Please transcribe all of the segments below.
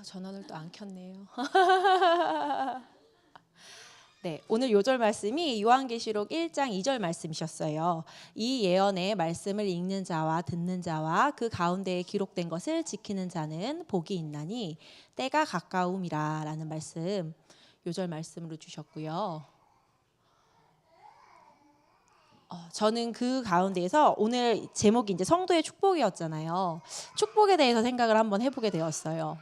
전원을 또 안 켰네요. 네, 오늘 요절 말씀이 요한계시록 1장 2절 말씀이셨어요. 이 예언의 말씀을 읽는 자와 듣는 자와 그 가운데에 기록된 것을 지키는 자는 복이 있나니 때가 가까움이라 라는 말씀 요절 말씀으로 주셨고요. 저는 그 가운데에서 오늘 제목이 이제 성도의 축복이었잖아요. 축복에 대해서 생각을 한번 해보게 되었어요.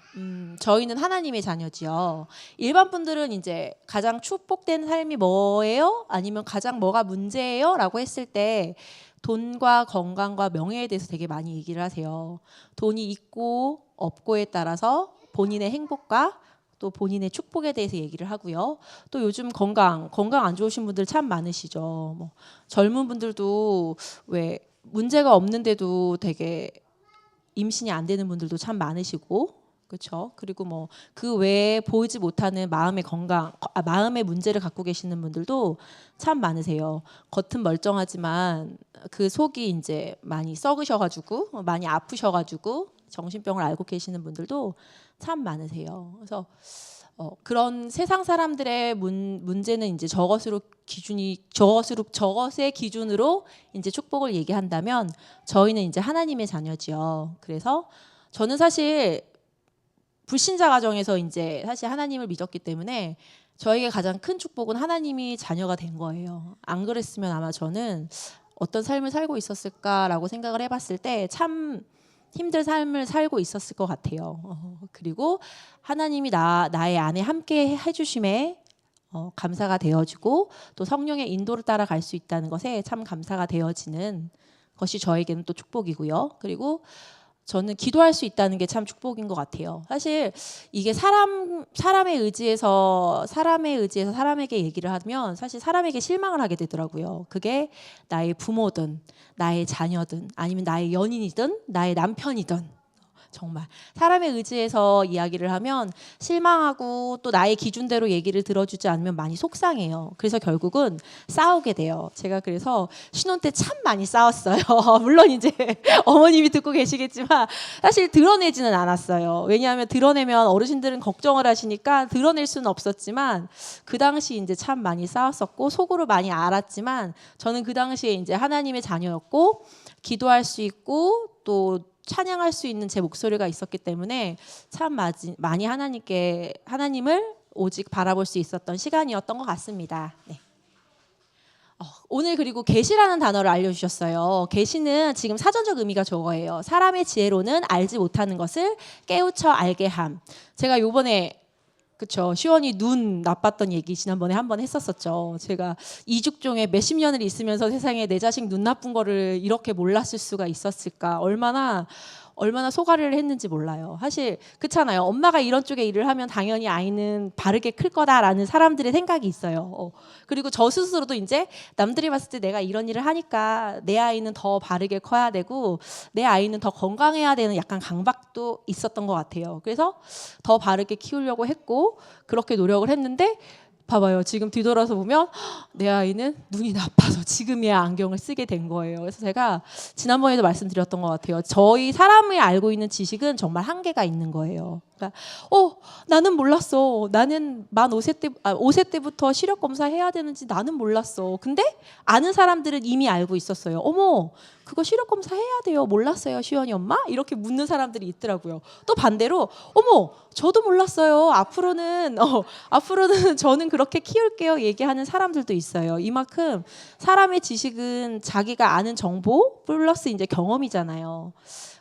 저희는 하나님의 자녀지요. 일반 분들은 이제 가장 축복된 삶이 뭐예요? 아니면 가장 뭐가 문제예요? 라고 했을 때 돈과 건강과 명예에 대해서 되게 많이 얘기를 하세요. 돈이 있고 없고에 따라서 본인의 행복과 또 본인의 축복에 대해서 얘기를 하고요. 또 요즘 건강 안 좋으신 분들 참 많으시죠. 뭐 젊은 분들도 왜 문제가 없는데도 되게 임신이 안 되는 분들도 참 많으시고, 그렇죠. 그리고 뭐 그 외에 보이지 못하는 마음의 건강, 마음의 문제를 갖고 계시는 분들도 참 많으세요. 겉은 멀쩡하지만 그 속이 이제 많이 썩으셔가지고 많이 아프셔가지고 정신병을 앓고 계시는 분들도 참 많으세요. 그래서 그런 세상 사람들의 문제는 이제 저것의 기준으로 이제 축복을 얘기한다면 저희는 이제 하나님의 자녀지요. 그래서 저는 사실 불신자 가정에서 이제 사실 하나님을 믿었기 때문에 저에게 가장 큰 축복은 하나님이 자녀가 된 거예요. 안 그랬으면 아마 저는 어떤 삶을 살고 있었을까라고 생각을 해봤을 때 참 힘든 삶을 살고 있었을 것 같아요. 그리고 하나님이 나의 안에 함께 해주심에 감사가 되어지고 또 성령의 인도를 따라갈 수 있다는 것에 참 감사가 되어지는 것이 저에게는 또 축복이고요. 그리고 저는 기도할 수 있다는 게 참 축복인 것 같아요. 사실 이게 사람에 의지해서 사람에게 얘기를 하면 사실 사람에게 실망을 하게 되더라고요. 그게 나의 부모든 나의 자녀든 아니면 나의 연인이든 나의 남편이든 정말 사람에 의지해서 이야기를 하면 실망하고 또 나의 기준대로 얘기를 들어주지 않으면 많이 속상해요. 그래서 결국은 싸우게 돼요. 제가 그래서 신혼 때 참 많이 싸웠어요. 물론 이제 어머님이 듣고 계시겠지만 사실 드러내지는 않았어요. 왜냐하면 드러내면 어르신들은 걱정을 하시니까 드러낼 수는 없었지만 그 당시 이제 참 많이 싸웠었고 속으로 많이 알았지만 저는 그 당시에 이제 하나님의 자녀였고 기도할 수 있고 또 찬양할 수 있는 제 목소리가 있었기 때문에 참 많이 하나님을 오직 바라볼 수 있었던 시간이었던 것 같습니다. 네. 오늘 그리고 계시라는 단어를 알려주셨어요. 계시는 지금 사전적 의미가 저거예요. 사람의 지혜로는 알지 못하는 것을 깨우쳐 알게 함. 제가 요번에 그렇죠. 시원이 눈 나빴던 얘기 지난번에 한번 했었었죠. 제가 이죽종에 몇십 년을 있으면서 세상에 내 자식 눈 나쁜 거를 이렇게 몰랐을 수가 있었을까. 얼마나 소가를 했는지 몰라요. 사실 그렇잖아요. 엄마가 이런 쪽에 일을 하면 당연히 아이는 바르게 클 거다라는 사람들의 생각이 있어요. 그리고 저 스스로도 이제 남들이 봤을 때 내가 이런 일을 하니까 내 아이는 더 바르게 커야 되고 내 아이는 더 건강해야 되는 약간 강박도 있었던 것 같아요. 그래서 더 바르게 키우려고 했고 그렇게 노력을 했는데 봐봐요. 지금 뒤돌아서 보면 내 아이는 눈이 나빠서 지금이야 안경을 쓰게 된 거예요. 그래서 제가 지난번에도 말씀드렸던 것 같아요. 저희 사람이 알고 있는 지식은 정말 한계가 있는 거예요. 그러니까 나는 몰랐어. 나는 만 5세 때부터 시력 검사해야 되는지 나는 몰랐어. 근데 아는 사람들은 이미 알고 있었어요. 어머 그거 시력 검사해야 돼요. 몰랐어요 시원이 엄마? 이렇게 묻는 사람들이 있더라고요. 또 반대로 어머 저도 몰랐어요. 앞으로는 저는 그렇게 키울게요. 얘기하는 사람들도 있어요. 이만큼 사람의 지식은 자기가 아는 정보 플러스 이제 경험이잖아요.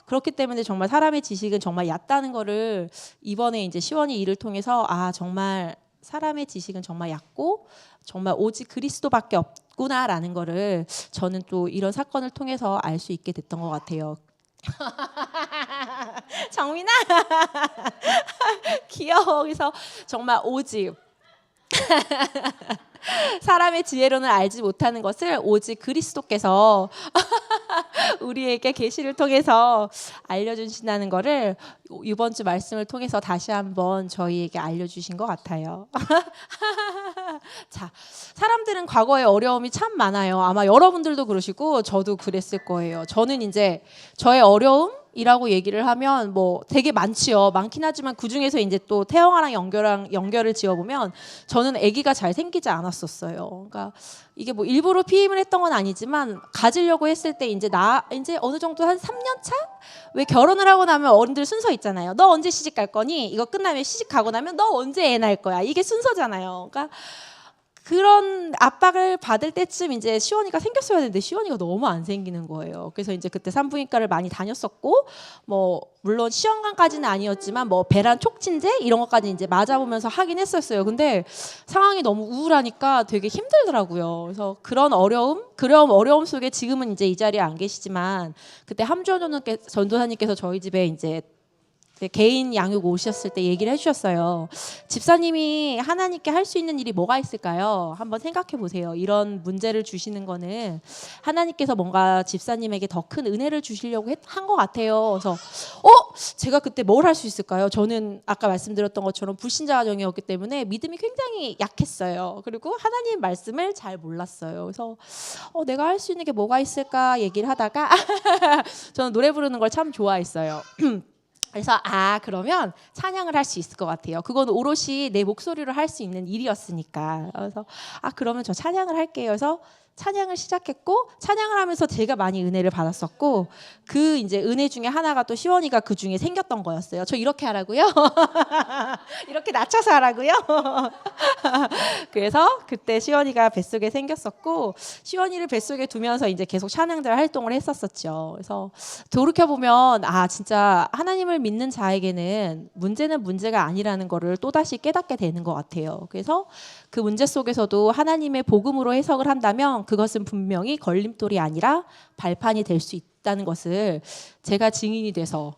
그렇기 때문에 정말 사람의 지식은 정말 얕다는 거를 이번에 이제 시원이 일을 통해서 정말 사람의 지식은 정말 얕고 정말 오직 그리스도밖에 없구나라는 거를 저는 또 이런 사건을 통해서 알 수 있게 됐던 것 같아요. 정민아 귀여워. 그래서 정말 오직 사람의 지혜로는 알지 못하는 것을 오직 그리스도께서 우리에게 계시를 통해서 알려주신다는 거를 이번 주 말씀을 통해서 다시 한번 저희에게 알려주신 것 같아요. 자, 사람들은 과거에 어려움이 참 많아요. 아마 여러분들도 그러시고 저도 그랬을 거예요. 저는 이제 저의 어려움 이라고 얘기를 하면 뭐 되게 많지요. 많긴 하지만 그 중에서 이제 또 태영아랑 연결을 지어보면 저는 아기가 잘 생기지 않았었어요. 그러니까 이게 뭐 일부러 피임을 했던 건 아니지만 가지려고 했을 때 이제 이제 어느 정도 한 3년 차? 왜 결혼을 하고 나면 어른들 순서 있잖아요. 너 언제 시집 갈 거니? 이거 끝나면 시집 가고 나면 너 언제 애 낳을 거야? 이게 순서잖아요. 그러니까 그런 압박을 받을 때쯤 이제 시원이가 생겼어야 되는데 시원이가 너무 안 생기는 거예요. 그래서 이제 그때 산부인과를 많이 다녔었고 뭐 물론 시험관까지는 아니었지만 뭐 배란 촉진제 이런 것까지 이제 맞아보면서 하긴 했었어요. 근데 상황이 너무 우울하니까 되게 힘들더라고요. 그래서 그런 어려움 속에 지금은 이제 이 자리에 안 계시지만 그때 함주원 전도사님께서 저희 집에 이제 개인 양육 오셨을 때 얘기를 해주셨어요. 집사님이 하나님께 할 수 있는 일이 뭐가 있을까요? 한번 생각해 보세요. 이런 문제를 주시는 거는 하나님께서 뭔가 집사님에게 더 큰 은혜를 주시려고 한 것 같아요. 그래서 제가 그때 뭘 할 수 있을까요? 저는 아까 말씀드렸던 것처럼 불신자 가정이었기 때문에 믿음이 굉장히 약했어요. 그리고 하나님 말씀을 잘 몰랐어요. 그래서 내가 할 수 있는 게 뭐가 있을까 얘기를 하다가 저는 노래 부르는 걸 참 좋아했어요. 그래서 그러면 찬양을 할 수 있을 것 같아요. 그건 오롯이 내 목소리로 할 수 있는 일이었으니까. 그래서 그러면 저 찬양을 할게요. 그래서 찬양을 시작했고 찬양을 하면서 제가 많이 은혜를 받았었고 그 이제 은혜 중에 하나가 또 시원이가 그 중에 생겼던 거였어요. 저 이렇게 하라고요? 이렇게 낮춰서 하라고요? 그래서 그때 시원이가 뱃속에 생겼었고 시원이를 뱃속에 두면서 이제 계속 찬양들 활동을 했었었죠. 그래서 돌이켜 보면 진짜 하나님을 믿는 자에게는 문제는 문제가 아니라는 거를 또다시 깨닫게 되는 것 같아요. 그래서 그 문제 속에서도 하나님의 복음으로 해석을 한다면 그것은 분명히 걸림돌이 아니라 발판이 될 수 있다는 것을 제가 증인이 돼서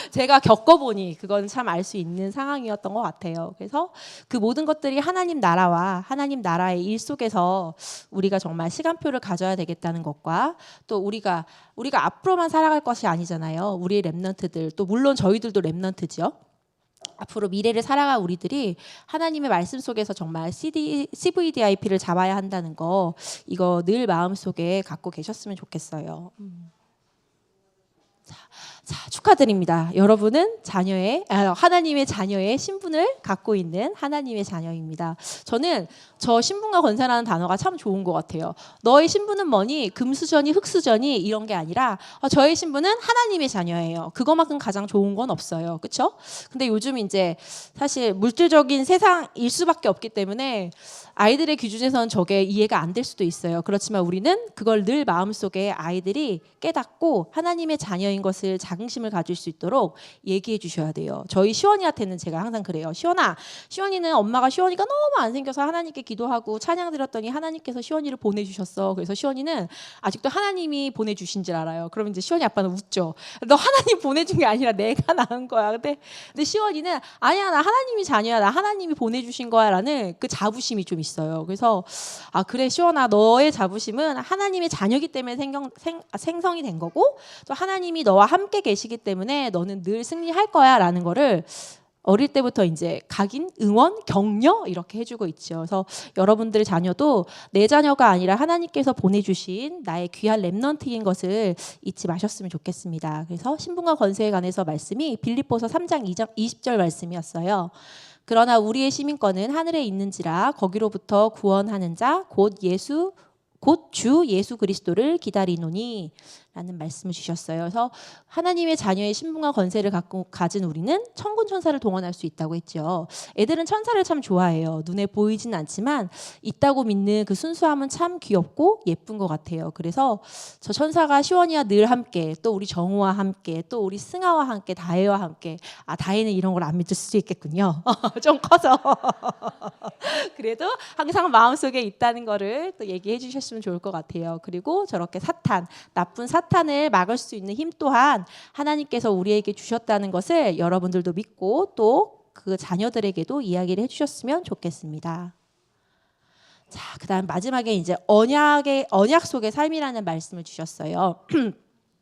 제가 겪어보니 그건 참 알 수 있는 상황이었던 것 같아요. 그래서 그 모든 것들이 하나님 나라와 하나님 나라의 일 속에서 우리가 정말 시간표를 가져야 되겠다는 것과 또 우리가 앞으로만 살아갈 것이 아니잖아요. 우리의 렘넌트들 또 물론 저희들도 렘넌트죠. 앞으로 미래를 살아갈 우리들이 하나님의 말씀 속에서 정말 CVDIP를 잡아야 한다는 거 이거 늘 마음속에 갖고 계셨으면 좋겠어요. 자, 축하드립니다. 여러분은 하나님의 자녀의 신분을 갖고 있는 하나님의 자녀입니다. 저는 저 신분과 권세라는 단어가 참 좋은 것 같아요. 너의 신분은 뭐니? 금수저니 흙수저니? 이런 게 아니라 저의 신분은 하나님의 자녀예요. 그거만큼 가장 좋은 건 없어요. 그렇죠? 근데 요즘 이제 사실 물질적인 세상일 수밖에 없기 때문에 아이들의 기준에서는 저게 이해가 안 될 수도 있어요. 그렇지만 우리는 그걸 늘 마음속에 아이들이 깨닫고 하나님의 자녀인 것을 자긍심을 가질 수 있도록 얘기해 주셔야 돼요. 저희 시원이한테는 제가 항상 그래요. 시원이는 엄마가 시원이가 너무 안 생겨서 하나님께 기도하고 찬양 드렸더니 하나님께서 시원이를 보내주셨어. 그래서 시원이는 아직도 하나님이 보내주신 줄 알아요. 그러면 이제 시원이 아빠는 웃죠. 너 하나님 보내준 게 아니라 내가 낳은 거야. 근데 시원이는 아니야, 나 하나님이 자녀야. 나 하나님이 보내주신 거야. 라는 그 자부심이 좀 있어요. 그래서 그래 시원아, 너의 자부심은 하나님의 자녀이기 때문에 생성이 된 거고 또 하나님이 너와 함께 계시기 때문에 너는 늘 승리할 거야 라는 거를 어릴 때부터 이제 각인, 응원, 격려 이렇게 해주고 있죠. 그래서 여러분들 자녀도 내 자녀가 아니라 하나님께서 보내주신 나의 귀한 렘넌트인 것을 잊지 마셨으면 좋겠습니다. 그래서 신분과 권세에 관해서 말씀이 빌립보서 3장 20절 말씀이었어요. 그러나 우리의 시민권은 하늘에 있는지라 거기로부터 구원하는 자 곧 주 예수 그리스도를 기다리노니 라는 말씀을 주셨어요. 그래서 하나님의 자녀의 신분과 권세를 가진 우리는 천군 천사를 동원할 수 있다고 했죠. 애들은 천사를 참 좋아해요. 눈에 보이진 않지만 있다고 믿는 그 순수함은 참 귀엽고 예쁜 것 같아요. 그래서 저 천사가 시원이와 늘 함께 또 우리 정우와 함께 또 우리 승아와 함께 다혜와 함께 다혜는 이런 걸 안 믿을 수도 있겠군요. 좀 커서 그래도 항상 마음속에 있다는 거를 또 얘기해 주셨으면 좋을 것 같아요. 그리고 저렇게 나쁜 사탄을 막을 수 있는 힘 또한 하나님께서 우리에게 주셨다는 것을 여러분들도 믿고 또 그 자녀들에게도 이야기를 해주셨으면 좋겠습니다. 자, 그다음 마지막에 이제 언약 속의 삶이라는 말씀을 주셨어요.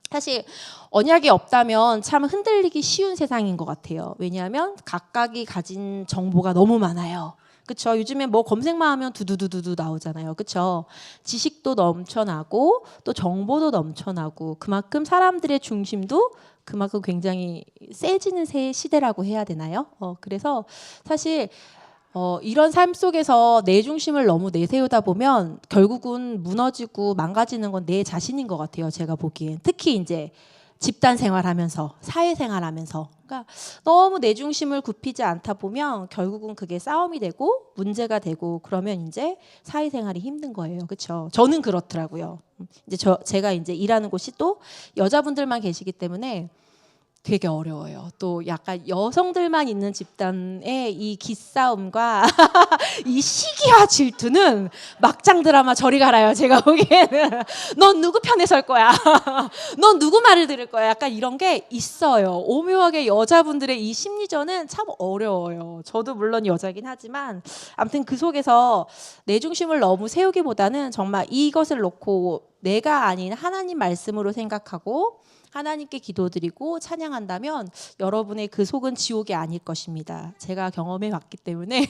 사실 언약이 없다면 참 흔들리기 쉬운 세상인 것 같아요. 왜냐하면 각각이 가진 정보가 너무 많아요. 그쵸? 요즘에 뭐 검색만 하면 두두두두두 나오잖아요. 그쵸? 지식도 넘쳐나고 또 정보도 넘쳐나고 그만큼 사람들의 중심도 그만큼 굉장히 세지는 새 시대라고 해야 되나요? 그래서 사실 이런 삶 속에서 내 중심을 너무 내세우다 보면 결국은 무너지고 망가지는 건 내 자신인 것 같아요. 제가 보기엔. 특히 이제 집단 생활하면서 사회생활하면서 그러니까 너무 내 중심을 굽히지 않다 보면 결국은 그게 싸움이 되고 문제가 되고 그러면 이제 사회생활이 힘든 거예요. 그렇죠? 저는 그렇더라고요. 이제 제가 이제 일하는 곳이 또 여자분들만 계시기 때문에 되게 어려워요. 또 약간 여성들만 있는 집단의 이 기싸움과 이 시기와 질투는 막장 드라마 저리 가라요. 제가 보기에는 넌 누구 편에 설 거야. 넌 누구 말을 들을 거야. 약간 이런 게 있어요. 오묘하게 여자분들의 이 심리전은 참 어려워요. 저도 물론 여자긴 하지만 아무튼 그 속에서 내 중심을 너무 세우기보다는 정말 이것을 놓고 내가 아닌 하나님 말씀으로 생각하고 하나님께 기도드리고 찬양한다면 여러분의 그 속은 지옥이 아닐 것입니다. 제가 경험해 봤기 때문에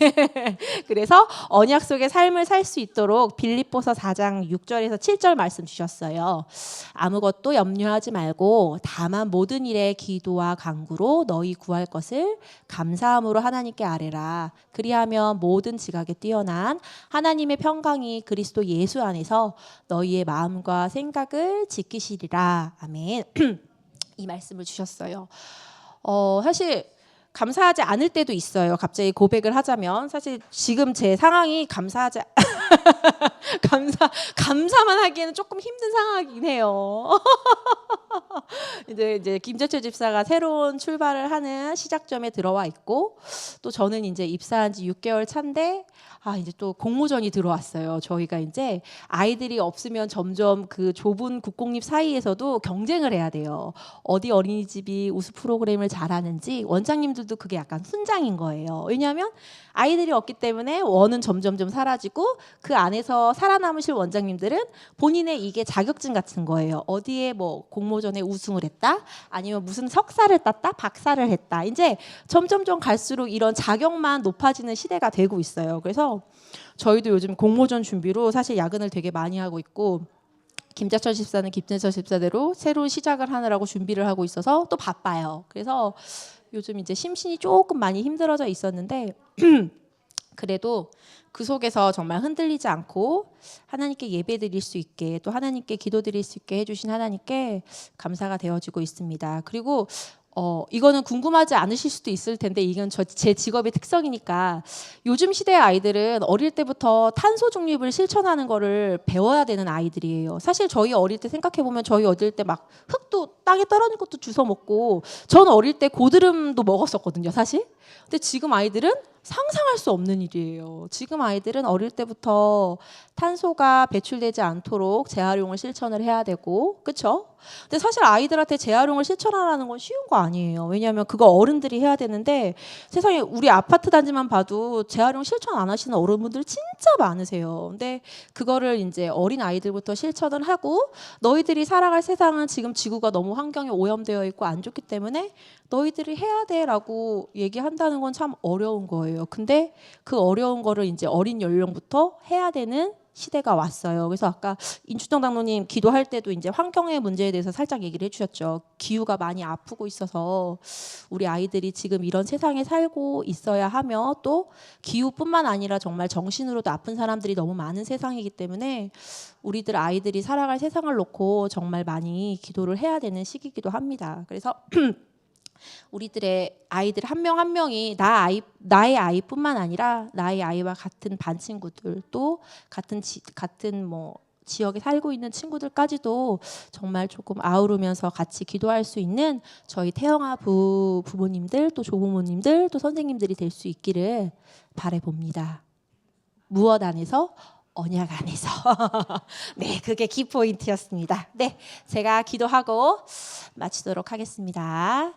그래서 언약 속의 삶을 살 수 있도록 빌립보서 4장 6절에서 7절 말씀 주셨어요. 아무것도 염려하지 말고 다만 모든 일에 기도와 간구로 너희 구할 것을 감사함으로 하나님께 아뢰라. 그리하면 모든 지각에 뛰어난 하나님의 평강이 그리스도 예수 안에서 너희의 마음과 생각을 지키시리라. 아멘. 이 말씀을 주셨어요. 사실 감사하지 않을 때도 있어요. 갑자기 고백을 하자면 사실 지금 제 상황이 감사만 하기에는 조금 힘든 상황이긴 해요. 이제 김재철 집사가 새로운 출발을 하는 시작점에 들어와 있고 또 저는 이제 입사한 지 6개월 차인데 이제 또 공모전이 들어왔어요. 저희가 이제 아이들이 없으면 점점 그 좁은 국공립 사이에서도 경쟁을 해야 돼요. 어디 어린이집이 우수 프로그램을 잘하는지 원장님들도 그게 약간 훈장인 거예요. 왜냐하면 아이들이 없기 때문에 원은 점점점 사라지고 그 안에서 살아남으실 원장님들은 본인의 이게 자격증 같은 거예요. 어디에 뭐 공모전에 우승을 했다, 아니면 무슨 석사를 땄다, 박사를 했다. 이제 점점점 갈수록 이런 자격만 높아지는 시대가 되고 있어요. 그래서 저희도 요즘 공모전 준비로 사실 야근을 되게 많이 하고 있고 김재철 집사는 김재철 집사대로 새로운 시작을 하느라고 준비를 하고 있어서 또 바빠요. 그래서 요즘 이제 심신이 조금 많이 힘들어져 있었는데 그래도 그 속에서 정말 흔들리지 않고 하나님께 예배드릴 수 있게 또 하나님께 기도드릴 수 있게 해주신 하나님께 감사가 되어지고 있습니다. 그리고 이거는 궁금하지 않으실 수도 있을 텐데 이건 제 직업의 특성이니까 요즘 시대의 아이들은 어릴 때부터 탄소 중립을 실천하는 거를 배워야 되는 아이들이에요. 사실 저희 어릴 때 생각해보면 저희 어릴 때 막 흙도 땅에 떨어진 것도 주워 먹고 저는 어릴 때 고드름도 먹었었거든요, 사실. 근데 지금 아이들은 상상할 수 없는 일이에요. 지금 아이들은 어릴 때부터 탄소가 배출되지 않도록 재활용을 실천을 해야 되고, 그렇죠? 근데 사실 아이들한테 재활용을 실천하라는 건 쉬운 거 아니에요. 왜냐하면 그거 어른들이 해야 되는데 세상에 우리 아파트 단지만 봐도 재활용 실천 안 하시는 어른분들 진짜 많으세요. 근데 그거를 이제 어린 아이들부터 실천을 하고 너희들이 살아갈 세상은 지금 지구가 너무 환경이 오염되어 있고 안 좋기 때문에 너희들이 해야 돼라고 얘기한다는 건 참 어려운 거예요. 근데 그 어려운 거를 이제 어린 연령부터 해야 되는 시대가 왔어요. 그래서 아까 인춘정 장로님 기도할 때도 이제 환경의 문제에 대해서 살짝 얘기를 해주셨죠. 기후가 많이 아프고 있어서 우리 아이들이 지금 이런 세상에 살고 있어야 하며 또 기후뿐만 아니라 정말 정신으로도 아픈 사람들이 너무 많은 세상이기 때문에 우리들 아이들이 살아갈 세상을 놓고 정말 많이 기도를 해야 되는 시기이기도 합니다. 그래서 우리들의 아이들 한 명 한 명이 나의 아이뿐만 아니라 나의 아이와 같은 반 친구들 또 같은 뭐 지역에 살고 있는 친구들까지도 정말 조금 아우르면서 같이 기도할 수 있는 저희 태영아 부모님들 또 조부모님들 또 선생님들이 될 수 있기를 바라봅니다. 무엇 안에서? 언약 안에서. 네, 그게 키포인트였습니다. 네, 제가 기도하고 마치도록 하겠습니다.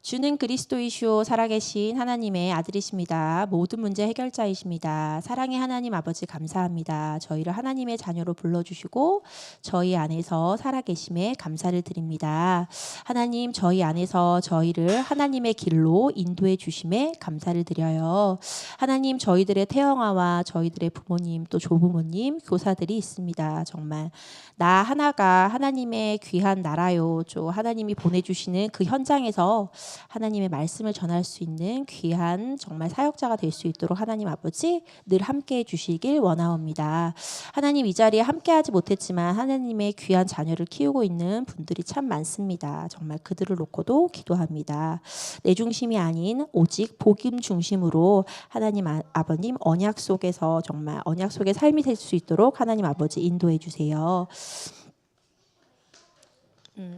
주는 그리스도이시오 살아계신 하나님의 아들이십니다. 모든 문제 해결자이십니다. 사랑의 하나님 아버지 감사합니다. 저희를 하나님의 자녀로 불러주시고 저희 안에서 살아계심에 감사를 드립니다. 하나님 저희 안에서 저희를 하나님의 길로 인도해 주심에 감사를 드려요. 하나님 저희들의 태영아와 저희들의 부모님 또 조부모님 교사들이 있습니다. 정말 나 하나가 하나님의 귀한 나라요. 하나님이 보내주시는 그 현장에서 하나님의 말씀을 전할 수 있는 귀한 정말 사역자가 될 수 있도록 하나님 아버지 늘 함께해 주시길 원하옵니다. 하나님 이 자리에 함께하지 못했지만 하나님의 귀한 자녀를 키우고 있는 분들이 참 많습니다. 정말 그들을 놓고도 기도합니다. 내 중심이 아닌 오직 복음 중심으로 하나님 아버님 언약 속에서 정말 언약 속의 삶이 될 수 있도록 하나님 아버지 인도해 주세요.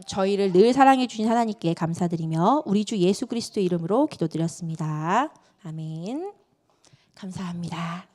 저희를 늘 사랑해 주신 하나님께 감사드리며 우리 주 예수 그리스도 이름으로 기도드렸습니다. 아멘. 감사합니다.